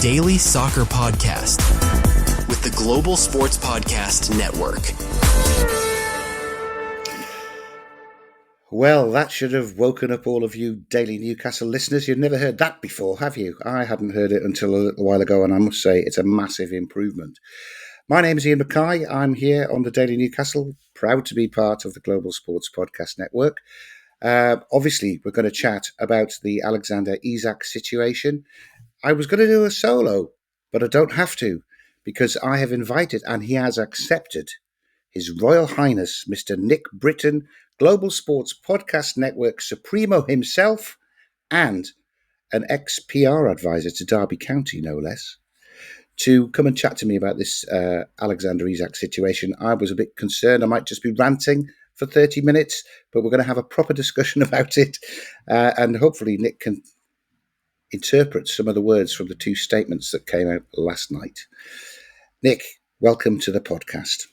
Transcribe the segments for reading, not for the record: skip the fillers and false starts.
daily soccer podcast with the Global Sports Podcast Network. Well, that should have woken up all of you daily Newcastle listeners. You've never heard that before, have you? I hadn't heard it until a little while ago, and I must say it's a massive improvement. My name is Iain Mackay. I'm here on the Daily Newcastle, proud to be part of the Global Sports Podcast Network. Obviously, we're going to chat about the Alexander Isak situation. I was going to do a solo, but I don't have to because I have invited, and he has accepted, His Royal Highness, Mr. Nick Britten, Global Sports Podcast Network Supremo himself, and an ex-PR advisor to Derby County, no less, to come and chat to me about this Alexander Isak situation. I was a bit concerned I might just be ranting for 30 minutes, but we're going to have a proper discussion about it, and hopefully Nick can interpret some of the words from the two statements that came out last night. Nick, welcome to the podcast.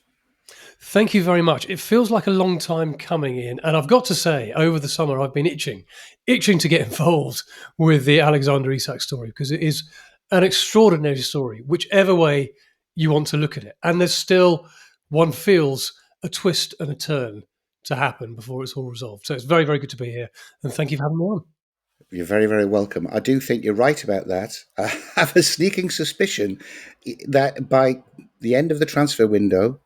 Thank you very much. It feels like a long time coming in, and I've got to say, over the summer I've been itching to get involved with the Alexander Isak story, because it is an extraordinary story, whichever way you want to look at it. And there's still, one feels, a twist and a turn to happen before it's all resolved. So it's very, very good to be here, and thank you for having me on. You're very, very welcome. I do think you're right about that. I have a sneaking suspicion that by the end of the transfer window,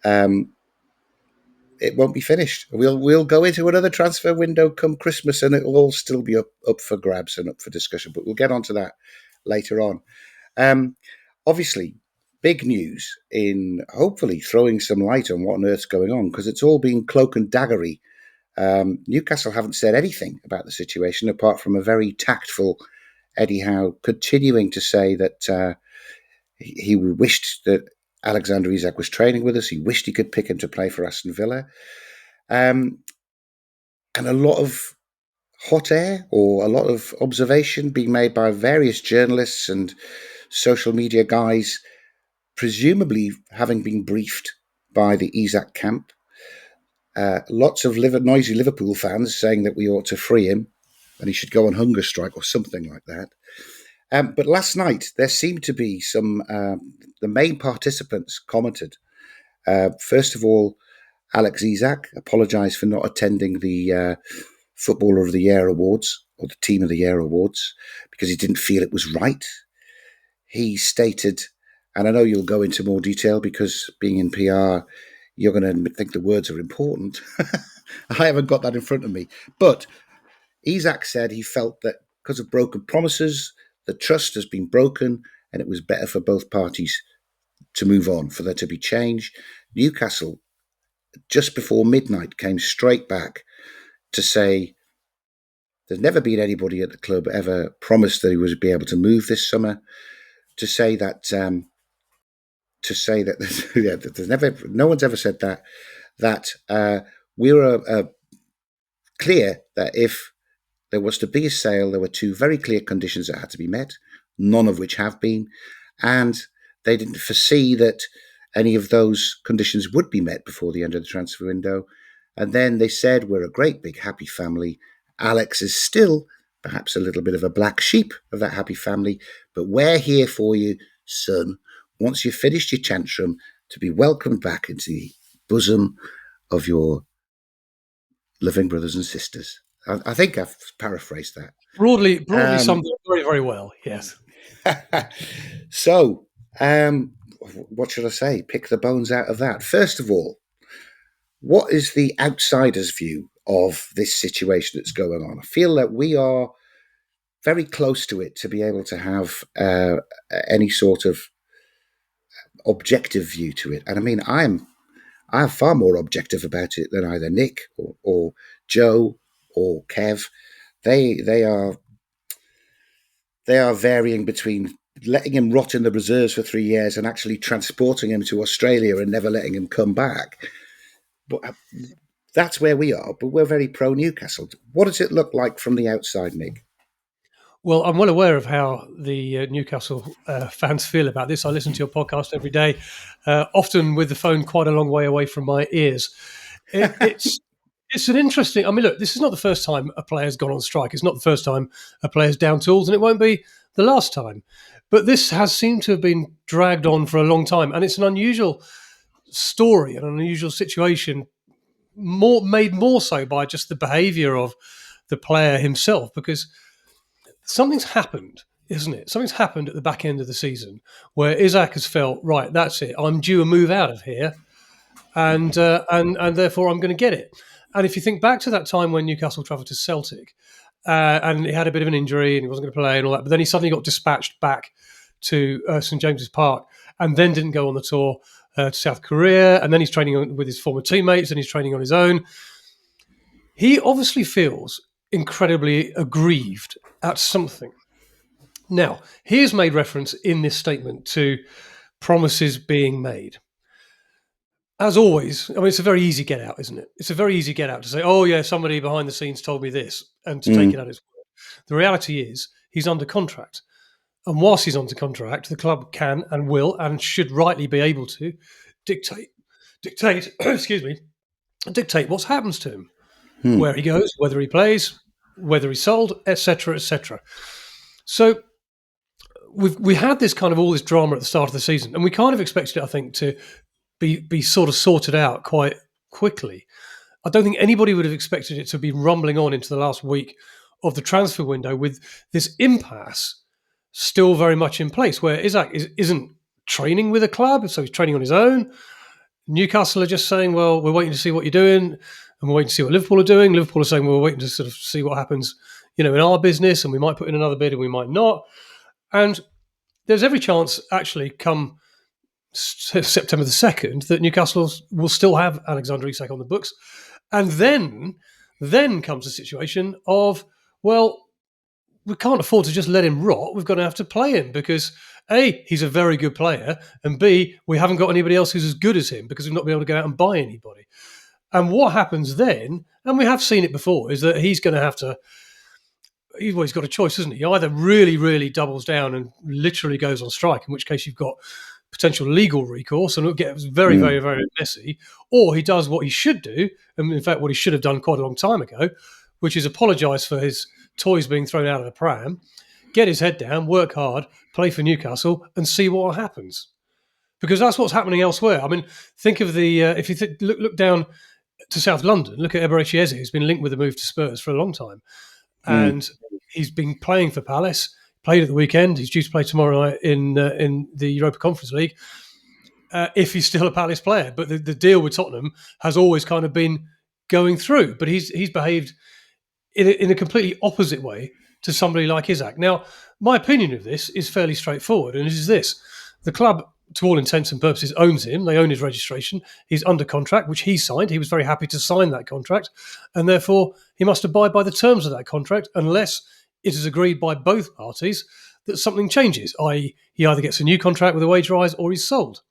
it won't be finished. We'll go into another transfer window come Christmas, and it will all still be up for grabs and up for discussion. But we'll get onto that later on. Obviously, big news in hopefully throwing some light on what on earth's going on, because it's all been cloak and daggery. Newcastle haven't said anything about the situation apart from a very tactful Eddie Howe continuing to say that he wished that Alexander Isak was training with us. He wished he could pick him to play for Aston Villa. And a lot of hot air or a lot of observation being made by various journalists and social media guys, presumably having been briefed by the Isak camp. Lots of noisy Liverpool fans saying that we ought to free him and he should go on hunger strike or something like that. But last night, there seemed to be some, the main participants commented. First of all, Alex Isak apologised for not attending the Footballer of the Year Awards or the Team of the Year Awards because he didn't feel it was right. He stated, and I know you'll go into more detail because being in PR, you're going to think the words are important. I haven't got that in front of me. But Isak said he felt that because of broken promises, the trust has been broken and it was better for both parties to move on, for there to be change. Newcastle, just before midnight, came straight back to say there's never been anybody at the club ever promised that he would be able to move this summer, to say that there's never, no one's ever said that we were clear that if there was to be a sale, there were two very clear conditions that had to be met, none of which have been, and they didn't foresee that any of those conditions would be met before the end of the transfer window. And then they said, we're a great big happy family. Alex is still perhaps a little bit of a black sheep of that happy family, but we're here for you, son, once you've finished your tantrum, to be welcomed back into the bosom of your loving brothers and sisters. I think I've paraphrased that. Broadly summed up very, very well, yes. So, what should I say? Pick the bones out of that. First of all, what is the outsider's view of this situation that's going on? I feel that we are very close to it to be able to have any sort of objective view to it. And I mean, I am far more objective about it than either Nick or Joe or Kev. They are varying between letting him rot in the reserves for 3 years and actually transporting him to Australia and never letting him come back. But that's where we are. But we're very pro Newcastle. What does it look like from the outside, Nick? Well, I'm well aware of how the Newcastle fans feel about this. I listen to your podcast every day, often with the phone quite a long way away from my ears. It's an interesting... I mean, look, this is not the first time a player's gone on strike. It's not the first time a player's down tools, and it won't be the last time. But this has seemed to have been dragged on for a long time, and it's an unusual story, an unusual situation, made more so by just the behaviour of the player himself, because something's happened, isn't it? Something's happened at the back end of the season where Isak has felt, right, that's it. I'm due a move out of here, and therefore I'm going to get it. And if you think back to that time when Newcastle travelled to Celtic, and he had a bit of an injury and he wasn't going to play and all that, but then he suddenly got dispatched back to St James's Park and then didn't go on the tour to South Korea, and then he's training with his former teammates and he's training on his own. He obviously feels incredibly aggrieved at something. Now, he has made reference in this statement to promises being made. As always, I mean, it's a very easy get out, isn't it? It's a very easy get out to say, oh, yeah, somebody behind the scenes told me this, and to take it at his word. The reality is he's under contract. And whilst he's under contract, the club can and will and should rightly be able to dictate, excuse me, dictate what happens to him, where he goes, whether he plays, whether he's sold, etc., etc. So we had this kind of all this drama at the start of the season, and we kind of expected it, I think, to be sort of sorted out quite quickly. I don't think anybody would have expected it to be rumbling on into the last week of the transfer window with this impasse still very much in place, where Isak isn't training with a club, so he's training on his own. Newcastle are just saying, well, we're waiting to see what you're doing, and we're waiting to see what Liverpool are doing. Liverpool are saying, well, we're waiting to sort of see what happens, in our business, and we might put in another bid and we might not. And there's every chance, actually, come September the 2nd, that Newcastle will still have Alexander Isak on the books. And then comes the situation of, well, we can't afford to just let him rot. We've got to have to play him because A, he's a very good player, and B, we haven't got anybody else who's as good as him because we've not been able to go out and buy anybody. And what happens then, and we have seen it before, is that he's going to have to, he's got a choice, isn't he? He either really, really doubles down and literally goes on strike, in which case you've got potential legal recourse and it'll get very, very, very messy, or he does what he should do, and in fact what he should have done quite a long time ago, which is apologise for his toys being thrown out of the pram, get his head down, work hard, play for Newcastle and see what happens. Because that's what's happening elsewhere. I mean, think of the, if you look down to South London, look at Eberechi Eze, who's been linked with a move to Spurs for a long time. And he's been playing for Palace, played at the weekend. He's due to play tomorrow night in the Europa Conference League, if he's still a Palace player. But the deal with Tottenham has always kind of been going through. But he's behaved in a completely opposite way to somebody like Isak. Now, my opinion of this is fairly straightforward, and it is this. The club, to all intents and purposes, owns him. They own his registration. He's under contract, which he signed. He was very happy to sign that contract, and therefore he must abide by the terms of that contract unless it is agreed by both parties that something changes, i.e. he either gets a new contract with a wage rise or he's sold.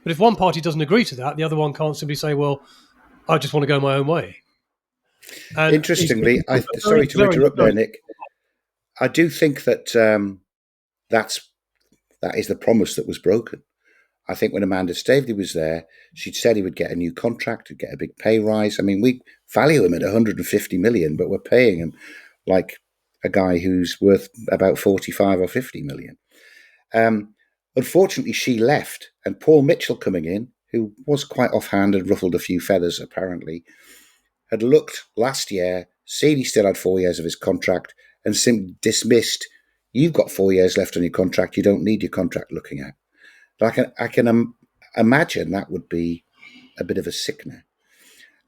But if one party doesn't agree to that, the other one can't simply say, well, I just want to go my own way. And interestingly, sorry to interrupt there, Nick. I do think that that is the promise that was broken. I think when Amanda Staveley was there, she'd said he would get a new contract, he'd get a big pay rise. I mean, we value him at 150 million, but we're paying him like a guy who's worth about 45 or 50 million. Unfortunately, she left, and Paul Mitchell coming in, who was quite offhand and ruffled a few feathers apparently, had looked last year, seen he still had 4 years of his contract, and simply dismissed, you've got 4 years left on your contract, you don't need your contract looking at. I can imagine that would be a bit of a sickener.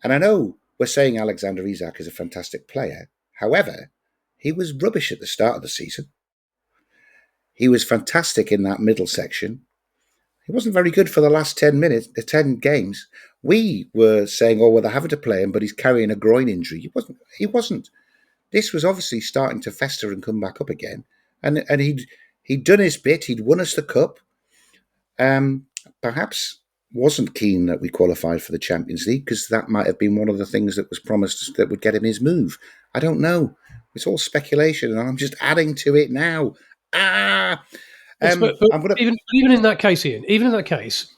And I know we're saying Alexander Isak is a fantastic player. However, he was rubbish at the start of the season. He was fantastic in that middle section. He wasn't very good for the last 10 games. We were saying, oh, well, they're having to play him, but he's carrying a groin injury. He wasn't. This was obviously starting to fester and come back up again. And he'd done his bit. He'd won us the cup. Perhaps wasn't keen that we qualified for the Champions League because that might have been one of the things that was promised that would get him his move. I don't know. It's all speculation, and I'm just adding to it now. Even in that case, Iain, even in that case,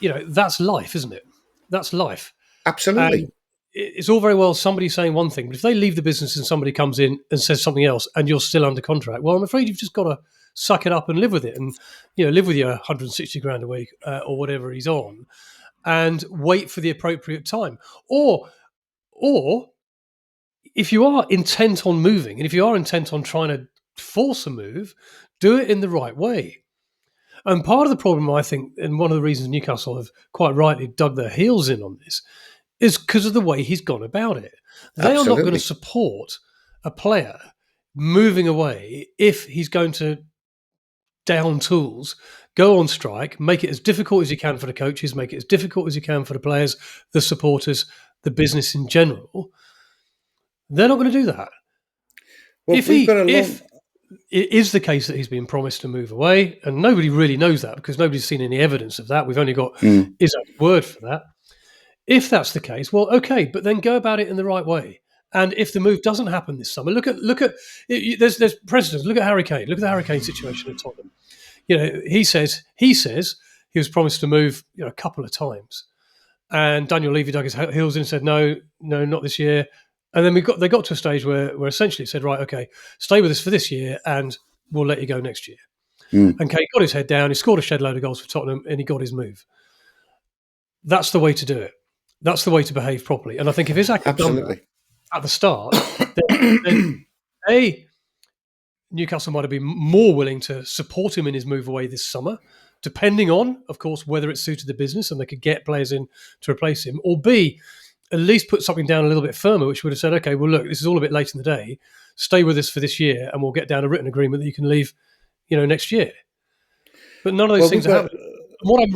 that's life, isn't it? That's life. Absolutely. And it's all very well somebody saying one thing, but if they leave the business and somebody comes in and says something else and you're still under contract, well, I'm afraid you've just got to suck it up and live with it, and live with your 160 grand a week or whatever he's on, and wait for the appropriate time. Or if you are intent on moving, and if you are intent on trying to force a move, do it in the right way. And part of the problem, I think, and one of the reasons Newcastle have quite rightly dug their heels in on this, is because of the way he's gone about it. They are not going to support a player moving away if he's going to down tools, go on strike, make it as difficult as you can for the coaches, make it as difficult as you can for the players, the supporters, the business in general. They're not going to do that. Well, if it is the case that he's been promised to move away, and nobody really knows that because nobody's seen any evidence of that. We've only got Isak's word for that. If that's the case, well, okay, but then go about it in the right way. And if the move doesn't happen this summer, look at there's precedents. Look at Harry Kane. Look at the Harry Kane situation at Tottenham. He says he was promised to move a couple of times, and Daniel Levy dug his heels in and said no, not this year. And then they got to a stage where essentially it said, right, okay, stay with us for this year, and we'll let you go next year. And Kane got his head down. He scored a shed load of goals for Tottenham, and he got his move. That's the way to do it. That's the way to behave properly. And I think if Isak had done that at the start, then Newcastle might have been more willing to support him in his move away this summer, depending on, of course, whether it suited the business and they could get players in to replace him, or B, at least put something down a little bit firmer, which would have said, okay, well, look, this is all a bit late in the day. Stay with us for this year and we'll get down a written agreement that you can leave, next year. But none of those things are happening. What I'm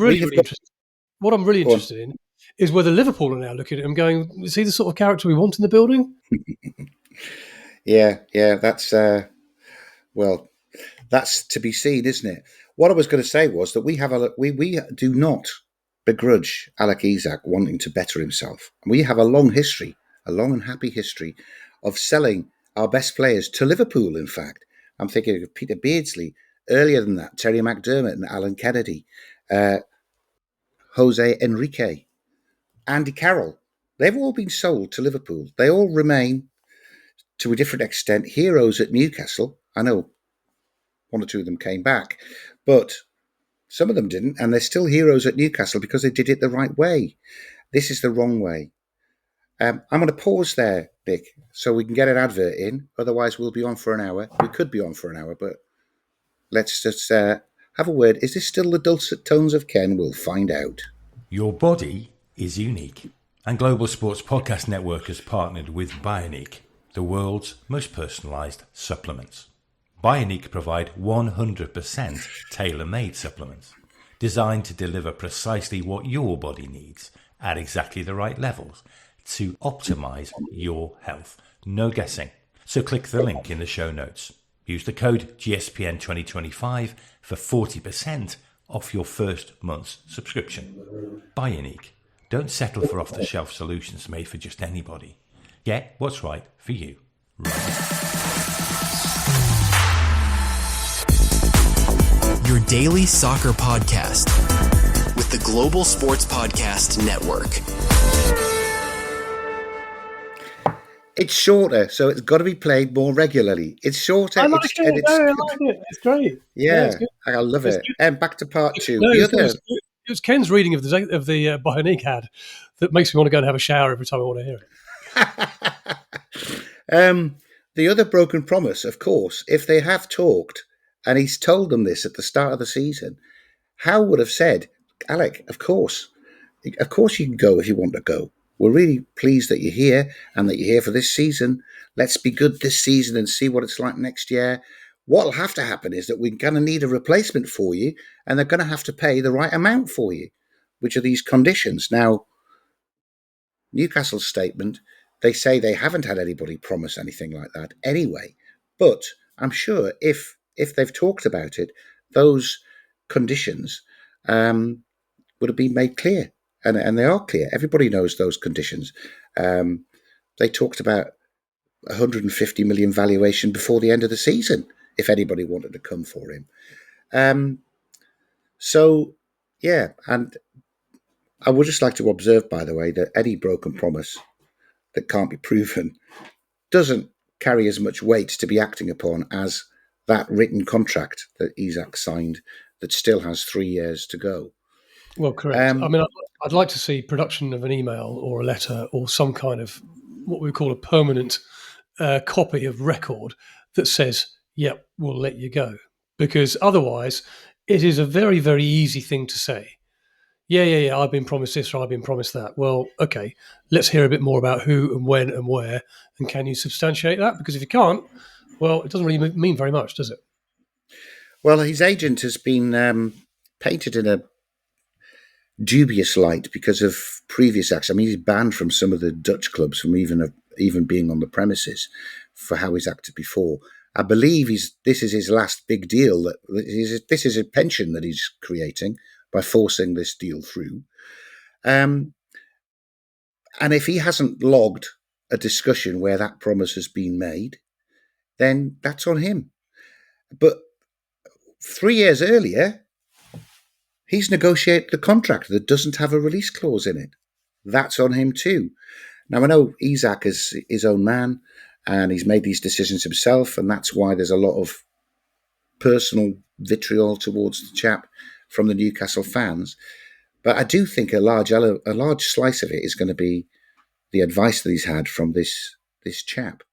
really interested in is whether Liverpool are now looking at him going, is he the sort of character we want in the building? Yeah, that's that's to be seen, isn't it? What I was going to say was that we do not begrudge Alex Isak wanting to better himself. We have a long and happy history of selling our best players to Liverpool, in fact. I'm thinking of Peter Beardsley, earlier than that, Terry McDermott and Alan Kennedy, Jose Enrique, Andy Carroll. They've all been sold to Liverpool. They all remain, to a different extent, heroes at Newcastle. I know one or two of them came back, but some of them didn't, and they're still heroes at Newcastle because they did it the right way. This is the wrong way. I'm going to pause there, Nick, so we can get an advert in. Otherwise, we'll be on for an hour. We could be on for an hour, but let's just have a word. Is this still the dulcet tones of Ken? We'll find out. Your body is unique. And Global Sports Podcast Network has partnered with Bioniq, the world's most personalised supplements. Bioniq provide 100% tailor-made supplements designed to deliver precisely what your body needs at exactly the right levels to optimise your health. No guessing. So click the link in the show notes. Use the code GSPN 2025 for 40% off your first month's subscription. Bioniq. Don't settle for off-the-shelf solutions made for just anybody. Get what's right for you. Your daily soccer podcast with the Global Sports Podcast Network. It's shorter, so it's got to be played more regularly. It's shorter. I like it. It's great. Yeah, I love it. And back to part two. It was Ken's reading of the Bioniq ad that makes me want to go and have a shower every time I want to hear it. The other broken promise, of course, if they have talked, and he's told them this at the start of the season, Howe would have said, Alec, of course you can go if you want to go. We're really pleased that you're here and that you're here for this season. Let's be good this season and see what it's like next year. What'll have to happen is that we're going to need a replacement for you, and they're going to have to pay the right amount for you, which are these conditions. Now, Newcastle's statement, they say they haven't had anybody promise anything like that anyway. But I'm sure if they've talked about it, those conditions would have been made clear. And they are clear. Everybody knows those conditions. They talked about 150 million valuation before the end of the season, if anybody wanted to come for him. So, yeah, and I would just like to observe, by the way, that any broken promise that can't be proven doesn't carry as much weight to be acting upon as that written contract that Isak signed that still has 3 years to go. Well, correct. I mean, I'd like to see production of an email or a letter or some kind of what we call a permanent copy of record that says, yep, we'll let you go. Because otherwise, it is a very, very easy thing to say. Yeah, I've been promised this or I've been promised that. Well, okay, let's hear a bit more about who and when and where, and can you substantiate that? Because if you can't, well, it doesn't really mean very much, does it? Well, his agent has been painted in a dubious light because of previous acts. I mean, he's banned from some of the Dutch clubs from even being on the premises for how he's acted before. I believe this is his last big deal. This is a pension that he's creating by forcing this deal through. And if he hasn't logged a discussion where that promise has been made, then that's on him. But 3 years earlier, he's negotiated a contract that doesn't have a release clause in it. That's on him too. Now, I know Isak is his own man and he's made these decisions himself, and that's why there's a lot of personal vitriol towards the chap from the Newcastle fans. But I do think a large slice of it is going to be the advice that he's had from this chap.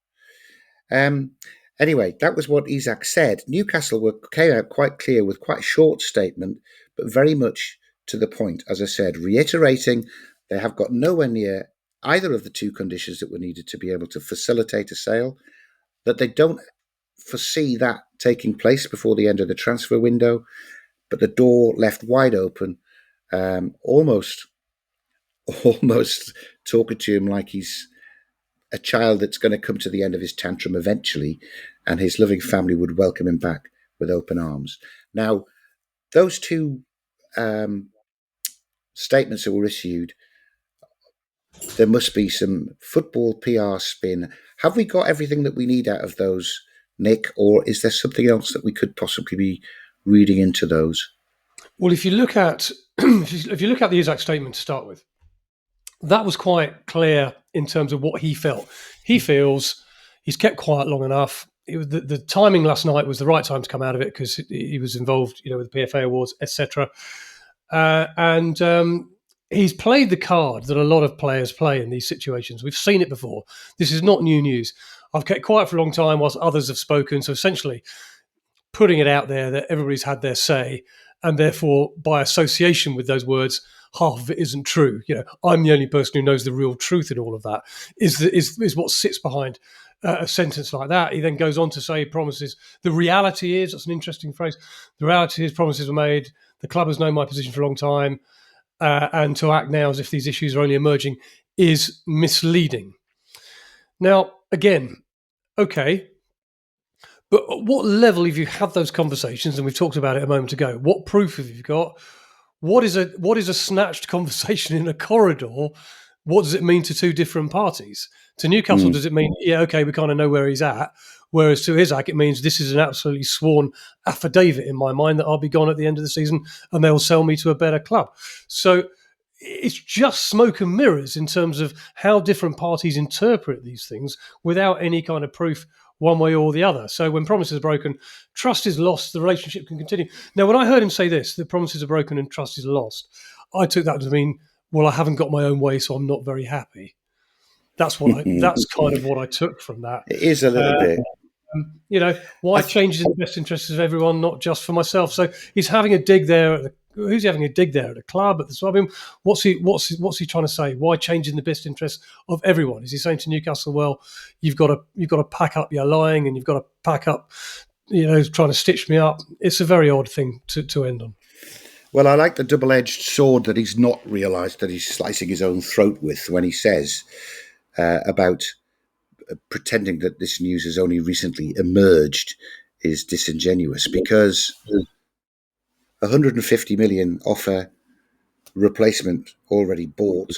Anyway, that was what Isak said. Newcastle came out quite clear with quite a short statement, but very much to the point, as I said, reiterating they have got nowhere near either of the two conditions that were needed to be able to facilitate a sale, that they don't foresee that taking place before the end of the transfer window, but the door left wide open, almost talking to him like he's a child that's going to come to the end of his tantrum eventually, and his loving family would welcome him back with open arms. Now, those two statements that were issued, there must be some football PR spin. Have we got everything that we need out of those, Nick, or is there something else that we could possibly be reading into those? Well, if you look at the Isak statement to start with, that was quite clear in terms of what he felt. He feels he's kept quiet long enough. The timing last night was the right time to come out of it because he was involved, with the PFA awards, etc. And he's played the card that a lot of players play in these situations. We've seen it before. This is not new news. I've kept quiet for a long time whilst others have spoken. So essentially putting it out there that everybody's had their say, and therefore by association with those words, half of it isn't true. I'm the only person who knows the real truth in all of that, is what sits behind a sentence like that. He then goes on to say promises. The reality is, that's an interesting phrase, the reality is promises were made. The club has known my position for a long time. And to act now as if these issues are only emerging is misleading. Now, again, okay, but at what level have you had those conversations? And we've talked about it a moment ago. What proof have you got? What is a snatched conversation in a corridor? What does it mean to two different parties? To Newcastle, does it mean, yeah, okay, we kind of know where he's at? Whereas to Isak, it means this is an absolutely sworn affidavit in my mind that I'll be gone at the end of the season and they'll sell me to a better club. So it's just smoke and mirrors in terms of how different parties interpret these things without any kind of proof one way or the other. So when promises are broken, trust is lost, the relationship can continue. Now, when I heard him say this, the promises are broken and trust is lost, I took that to mean, well, I haven't got my own way, so I'm not very happy. That's kind of what I took from that. It is a little bit. Why change in the best interests of everyone, not just for myself? So he's having a dig there. Who's he having a dig there at the club, at the sub? What's he trying to say? Why change in the best interests of everyone? Is he saying to Newcastle, well, you've got to pack up your lying and you've got to pack up, trying to stitch me up? It's a very odd thing to end on. Well, I like the double-edged sword that he's not realised that he's slicing his own throat with when he says about pretending that this news has only recently emerged is disingenuous, because 150 million offer, replacement already bought,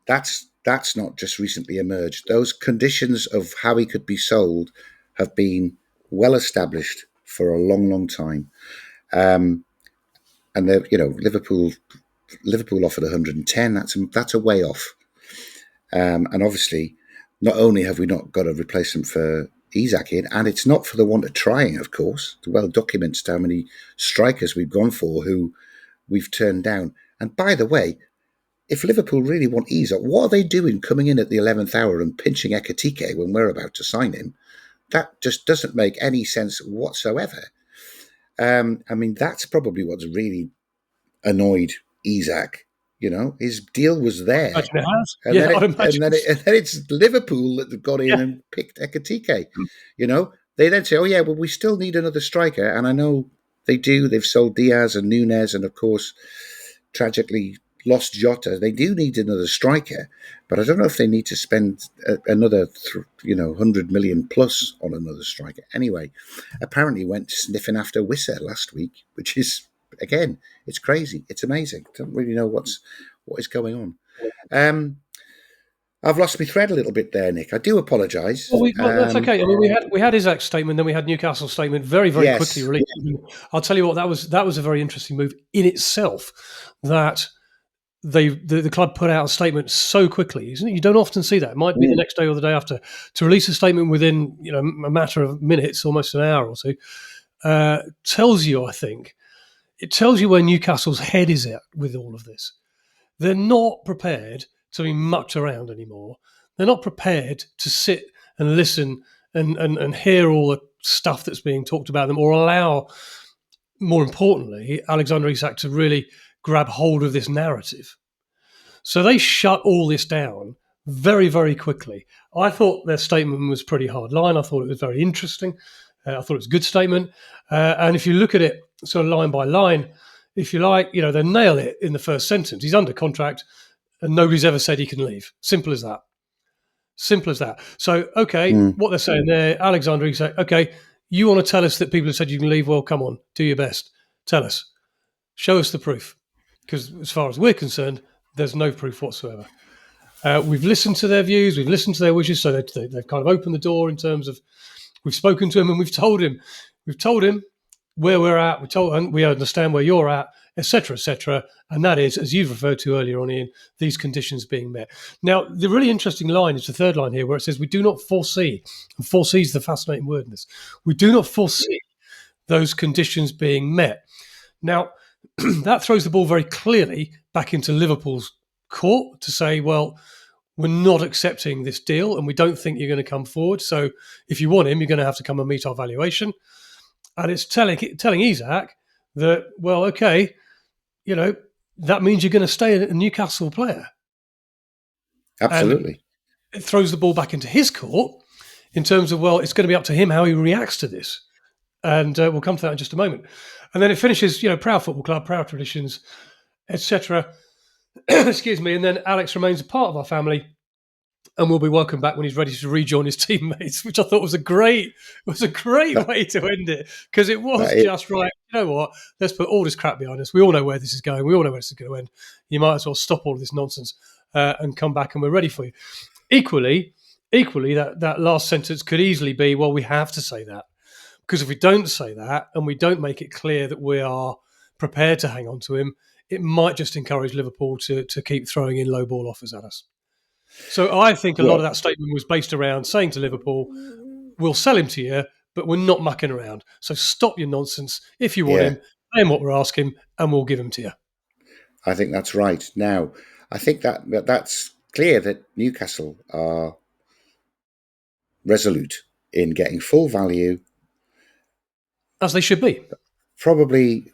that's not just recently emerged. Those conditions of how he could be sold have been well established for a long, long time. And Liverpool offered 110. That's a way off. And obviously, not only have we not got a replacement for Isak in, and it's not for the want of trying, of course. It well documents how many strikers we've gone for who we've turned down. And by the way, if Liverpool really want Isak, what are they doing coming in at the 11th hour and pinching Ekitike when we're about to sign him? That just doesn't make any sense whatsoever. I mean, that's probably what's really annoyed Isak. You know, his deal was there. And then it's Liverpool that got in and picked Ekitike. You know, they then say, oh, yeah, well, we still need another striker. And I know they do. They've sold Diaz and Nunez and, of course, tragically lost Jota. They do need another striker. But I don't know if they need to spend another, 100 million plus on another striker. Anyway, apparently went sniffing after Wissa last week, which is... Again, it's crazy. It's amazing. Don't really know what is going on. I've lost my thread a little bit there, Nick. I do apologise. Well, that's okay. I mean, we had Isak's statement, then we had Newcastle's statement very, very quickly released. I'll tell you what, that was a very interesting move in itself. That the club put out a statement so quickly, isn't it? You don't often see that. It might be the next day or the day after. To release a statement within a matter of minutes, almost an hour or so, tells you, I think. It tells you where Newcastle's head is at with all of this. They're not prepared to be mucked around anymore. They're not prepared to sit and listen and hear all the stuff that's being talked about them, or allow, more importantly, Alexander Isak to really grab hold of this narrative. So they shut all this down very, very quickly. I thought their statement was pretty hard line. I thought it was very interesting. I thought it was a good statement. And if you look at it sort of line by line, if you like, they nail it in the first sentence. He's under contract and nobody's ever said he can leave. Simple as that. Simple as that. So, okay, what they're saying there, Alexander Isak, okay, you want to tell us that people have said you can leave? Well, come on, do your best. Tell us. Show us the proof. Because as far as we're concerned, there's no proof whatsoever. We've listened to their views. We've listened to their wishes. So they've kind of opened the door in terms of, we've spoken to him and we've told him where we're at. We understand where you're at, etc., and that is, as you've referred to earlier on, Iain, these conditions being met. Now, the really interesting line is the third line here, where it says, "We do not foresee," and foresee is the fascinating word in this. We do not foresee those conditions being met. Now, that throws the ball very clearly back into Liverpool's court to say, well, we're not accepting this deal and we don't think you're going to come forward. So if you want him, you're going to have to come and meet our valuation. And it's telling Isak that, well, okay, that means you're going to stay a Newcastle player. Absolutely. And it throws the ball back into his court in terms of, well, it's going to be up to him how he reacts to this. And we'll come to that in just a moment. And then it finishes, proud football club, proud traditions, etc. Excuse me. And then Alex remains a part of our family and will be welcome back when he's ready to rejoin his teammates, which I thought was a great way to end it, because it was just right. You know what? Let's put all this crap behind us. We all know where this is going. We all know where this is going to end. You might as well stop all of this nonsense and come back, and we're ready for you. Equally, that last sentence could easily be, well, we have to say that, because if we don't say that and we don't make it clear that we are prepared to hang on to him, it might just encourage Liverpool to keep throwing in low ball offers at us. So I think a lot of that statement was based around saying to Liverpool, we'll sell him to you, but we're not mucking around. So stop your nonsense. If you want him, pay him what we're asking, and we'll give him to you. I think that's right. Now, I think that's clear that Newcastle are resolute in getting full value. As they should be. Probably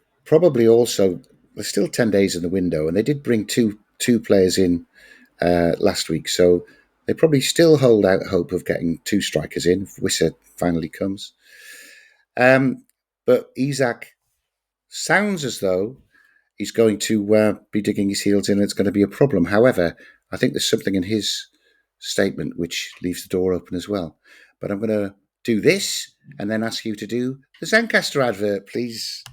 also, there's still 10 days in the window, and they did bring two players in last week, so they probably still hold out hope of getting two strikers in if Wissa finally comes. But Isak sounds as though he's going to be digging his heels in and it's going to be a problem. However, I think there's something in his statement which leaves the door open as well. But I'm going to do this and then ask you to do the Zencastr advert, please.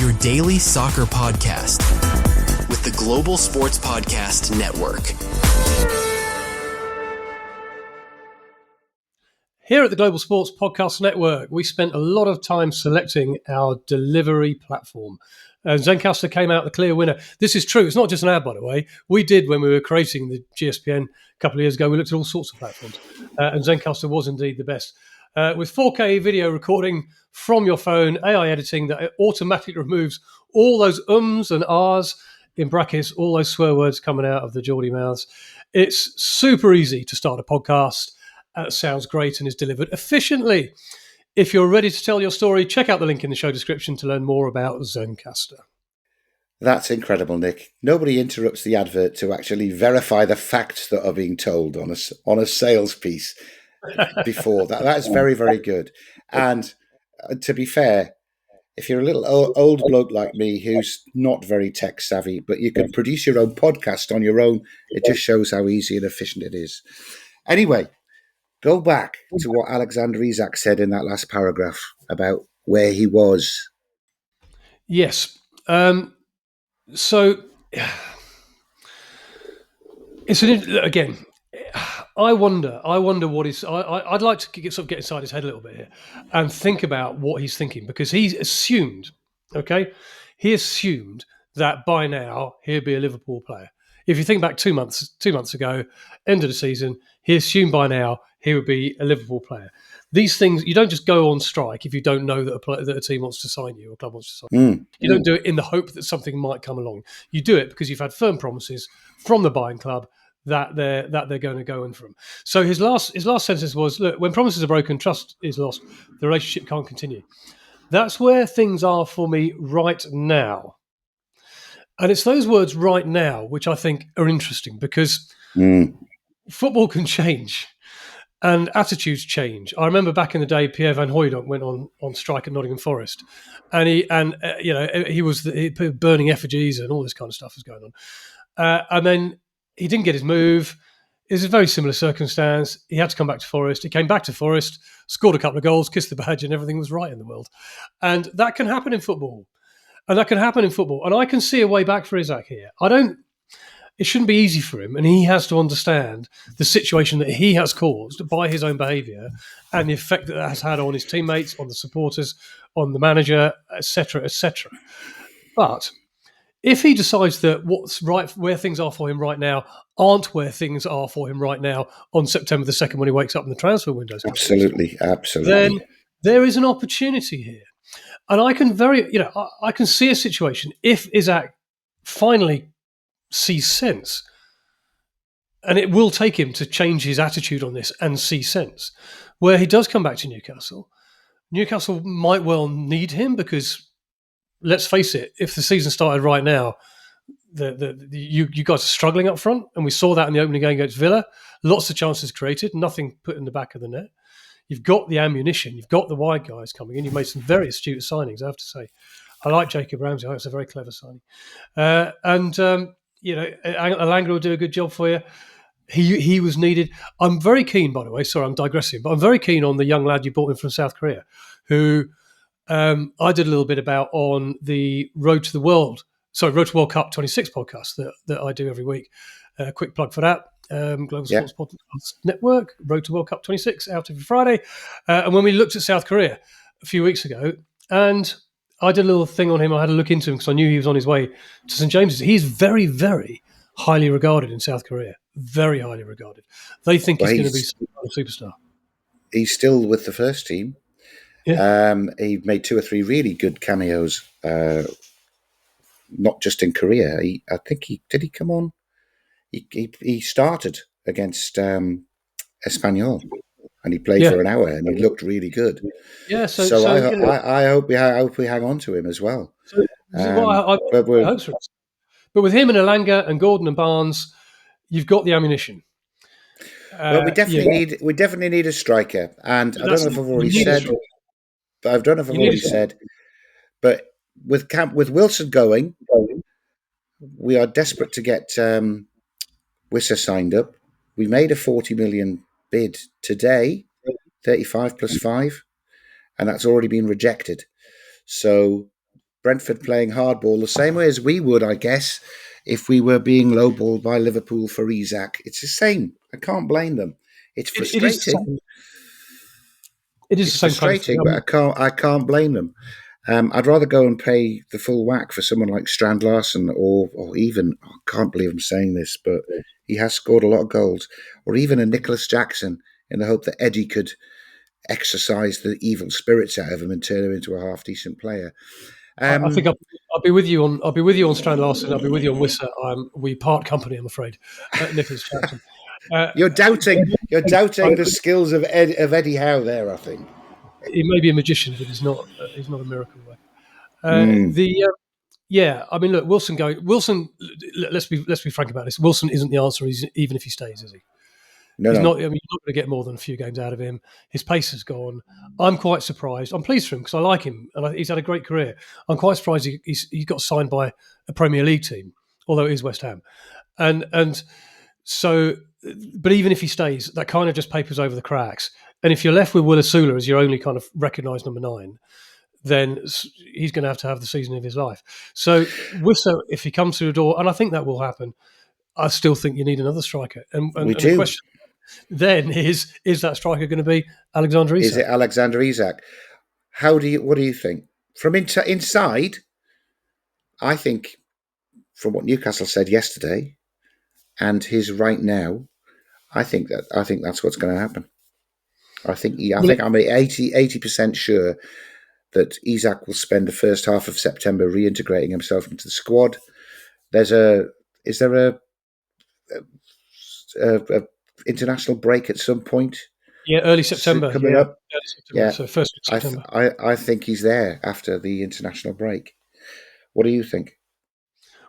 Your daily soccer podcast with the Global Sports Podcast Network. Here at the Global Sports Podcast Network, we spent a lot of time selecting our delivery platform. And Zencastr came out the clear winner. This is true. It's not just an ad, by the way. We did, when we were creating the GSPN a couple of years ago, we looked at all sorts of platforms. And Zencastr was indeed the best. With 4K video recording from your phone, AI editing that automatically removes all those ums and ahs, in brackets, all those swear words coming out of the Geordie mouths. It's super easy to start a podcast. Sounds great and is delivered efficiently. If you're ready to tell your story, check out the link in the show description to learn more about Zencastr. That's incredible, Nick. Nobody interrupts the advert to actually verify the facts that are being told on a sales piece before. That's very, very good. And to be fair, if you're a little old bloke like me who's not very tech savvy, but you can produce your own podcast on your own, it just shows how easy and efficient it is. Anyway, go back to what Alexander Isak said in that last paragraph about where he was. Yes. So it's again. I wonder what is. I'd like to get inside his head a little bit here and think about what he's thinking, because he's assumed. Okay, he assumed that by now he'd be a Liverpool player. If you think back 2 months ago, end of the season, he assumed by now he would be a Liverpool player. These things, you don't just go on strike if you don't know that a team wants to sign you or a club wants to sign you. You don't do it in the hope that something might come along. You do it because you've had firm promises from the buying club that they're going to go in from. So his last sentence was, look, when promises are broken, trust is lost, the relationship can't continue. That's where things are for me right now. And it's those words right now which I think are interesting, because football can change and attitudes change. I remember back in the day, Pierre Van Hooijdonk went on strike at Nottingham Forest, and he was burning effigies and all this kind of stuff was going on. And then he didn't get his move. It was a very similar circumstance. He had to come back to Forest. He came back to Forest, scored a couple of goals, kissed the badge, and everything was right in the world. And that can happen in football. And I can see a way back for Isak here. It shouldn't be easy for him, and he has to understand the situation that he has caused by his own behaviour and the effect that has had on his teammates, on the supporters, on the manager, etc., etc. But if he decides that what's right, where things are for him right now, aren't where things are for him right now on September the 2nd when he wakes up in the transfer window, absolutely, then there is an opportunity here. And I can see a situation if Isak finally sees sense, and it will take him to change his attitude on this and see sense, where he does come back to Newcastle. Newcastle might well need him, because let's face it, if the season started right now, you guys are struggling up front, and we saw that in the opening game against Villa. Lots of chances created, nothing put in the back of the net. You've got the ammunition, you've got the wide guys coming in. You've made some very astute signings, I have to say. I like Jacob Ramsey. I think it's a very clever signing. Alanga will do a good job for you. He was needed. I'm very keen, by the way, sorry, I'm digressing, but I'm very keen on the young lad you brought in from South Korea, who I did a little bit about on the Road to World Cup 26 podcast that I do every week. Quick plug for that. Global Sports Podcast Network, Road to World Cup 26, out every Friday. And when we looked at South Korea a few weeks ago, and I did a little thing on him, I had a look into him because I knew he was on his way to St. James's. He's very, very highly regarded in South Korea. Very highly regarded. They think he's going to be a superstar. He's still with the first team. Yeah. He made 2 or 3 really good cameos, not just in Korea. Did he come on? He started against Espanyol, and he played for an hour, and he looked really good. Yeah, so I hope we hang on to him as well. I hope so. But with him and Alanga and Gordon and Barnes, you've got the ammunition. Well, we definitely need a striker, and I don't know if I've already said, but with Wilson going, we are desperate to get Wissa signed up. We made a 40 million bid today, 35 plus 5, and that's already been rejected. So Brentford playing hardball the same way as we would, I guess, if we were being lowballed by Liverpool for Isak. It's the same. I can't blame them. It's frustrating. It is It's the same kind of thing. frustrating, but I can't blame them. I'd rather go and pay the full whack for someone like Strand Larsen, or even, I can't believe I'm saying this, but he has scored a lot of goals, or even a Nicholas Jackson, in the hope that Eddie could exercise the evil spirits out of him and turn him into a half decent player. I think I'll be with you on. I'll be with you on Strand Larsen. I'll be with you on Wissa. We part company, I'm afraid. Nicholas Jackson. You're doubting I- the skills of Eddie Howe there, I think. He may be a magician, but he's not. He's not a miracle worker. Mm. Yeah. I mean, look, Wilson going. Wilson. Let's be frank about this. Wilson isn't the answer. Even if he stays, is he? No, He's no. not. I mean, you're not going to get more than a few games out of him. His pace has gone. I'm quite surprised. I'm pleased for him because I like him and he's had a great career. I'm quite surprised he got signed by a Premier League team, although it is West Ham, and so. But even if he stays, that kind of just papers over the cracks. And if you're left with Will Asula as your only kind of recognised number 9, then he's going to have the season of his life. So Wissa, if he comes through the door, and I think that will happen, I still think you need another striker. And the question then is that striker going to be Alexander Isak? Is it Alexander Isak? What do you think? From inside, I think from what Newcastle said yesterday and his right now, I think that's what's going to happen. I'm 80% sure that Isak will spend the first half of September reintegrating himself into the squad. Is there a international break at some point? Yeah, early September coming up. Early September, yeah, so first of September. I think he's there after the international break. What do you think?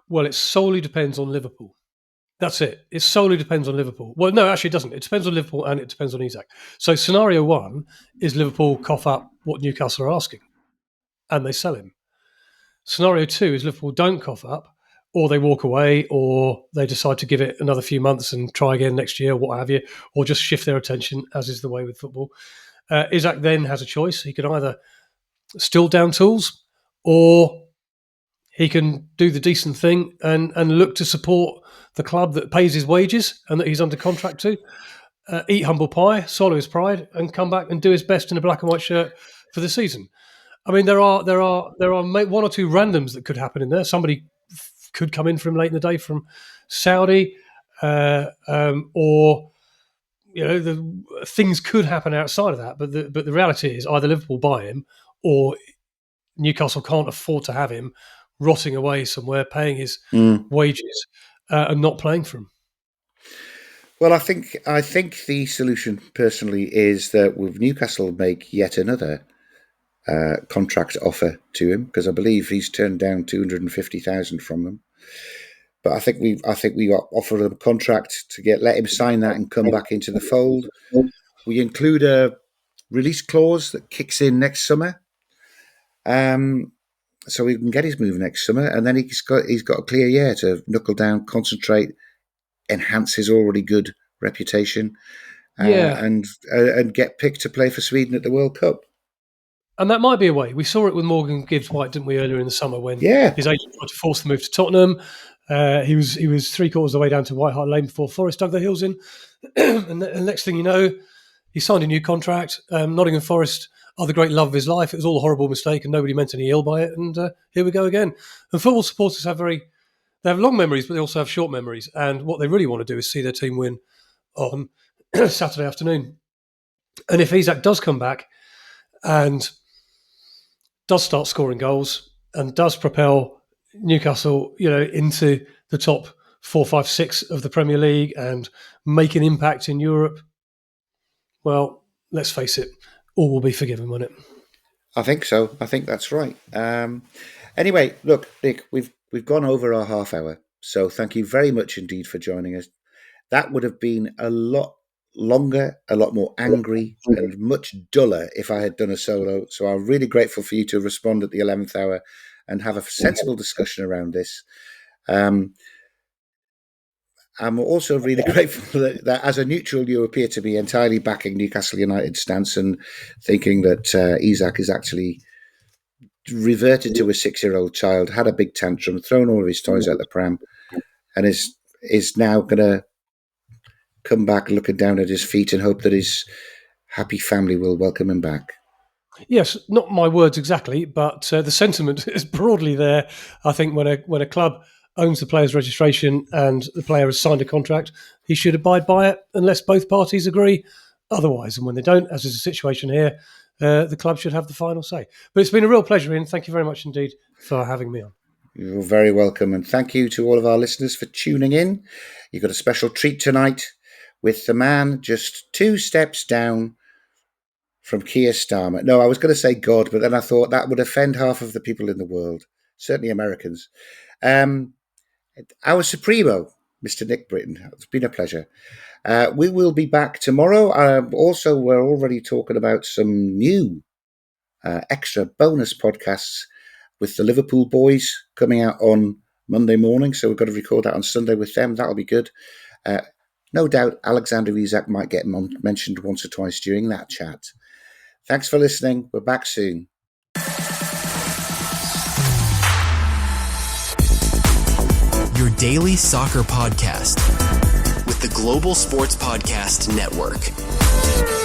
Well, it solely depends on Liverpool. That's it. It solely depends on Liverpool. Well, no, actually, it doesn't. It depends on Liverpool and it depends on Isak. So, scenario 1 is Liverpool cough up what Newcastle are asking, and they sell him. Scenario 2 is Liverpool don't cough up, or they walk away, or they decide to give it another few months and try again next year, what have you, or just shift their attention, as is the way with football. Isak then has a choice. He can either still down tools, or he can do the decent thing and look to support the club that pays his wages and that he's under contract to, eat humble pie, swallow his pride, and come back and do his best in a black and white shirt for the season. I mean, there are one or two randoms that could happen in there. Somebody could come in for him late in the day from Saudi, or things could happen outside of that. But the reality is either Liverpool buy him or Newcastle can't afford to have him rotting away somewhere, paying his wages and not playing for him. Well, I think the solution personally is that with Newcastle make yet another contract offer to him, because I believe he's turned down 250,000 from them. But I think we offer him a contract to let him sign that and come back into the fold. We include a release clause that kicks in next summer, so we can get his move next summer, and then he's got a clear year to knuckle down, concentrate, enhance his already good reputation, and get picked to play for Sweden at the World Cup. And that might be a way. We saw it with Morgan Gibbs-White, didn't we, earlier in the summer when his agent tried to force the move to Tottenham. He was 3/4 of the way down to White Hart Lane before Forest dug their heels in. And the next thing you know, he signed a new contract. Nottingham Forest are the great love of his life. It was all a horrible mistake and nobody meant any ill by it. And here we go again. And football supporters have long memories, but they also have short memories. And what they really want to do is see their team win on Saturday afternoon. And if Isak does come back and does start scoring goals and does propel Newcastle, into the top 4, 5, 6 of the Premier League and make an impact in Europe, well, let's face it, all will be forgiven, won't it? I think so. I think that's right. Anyway, look, Nick, we've gone over our half hour, so thank you very much indeed for joining us. That would have been a lot longer, a lot more angry, and much duller if I had done a solo. So I'm really grateful for you to respond at the 11th hour and have a sensible discussion around this. I'm also really grateful that as a neutral, you appear to be entirely backing Newcastle United's stance and thinking that Isak is actually reverted to a 6-year-old child, had a big tantrum, thrown all of his toys out the pram, and is now going to come back looking down at his feet and hope that his happy family will welcome him back. Yes, not my words exactly, but the sentiment is broadly there. I think when a club owns the player's registration and the player has signed a contract, he should abide by it unless both parties agree otherwise. And when they don't, as is the situation here, the club should have the final say. But it's been a real pleasure, Ian. Thank you very much indeed for having me on. You're very welcome. And thank you to all of our listeners for tuning in. You've got a special treat tonight with the man just 2 steps down from Keir Starmer. No, I was going to say God, but then I thought that would offend half of the people in the world, certainly Americans. Our Supremo, Mr. Nick Britten. It's been a pleasure. We will be back tomorrow. Also, we're already talking about some new extra bonus podcasts with the Liverpool boys coming out on Monday morning. So we've got to record that on Sunday with them. That'll be good. No doubt Alexander Isak might get mentioned once or twice during that chat. Thanks for listening. We're back soon. Your daily soccer podcast with the Global Sports Podcast Network.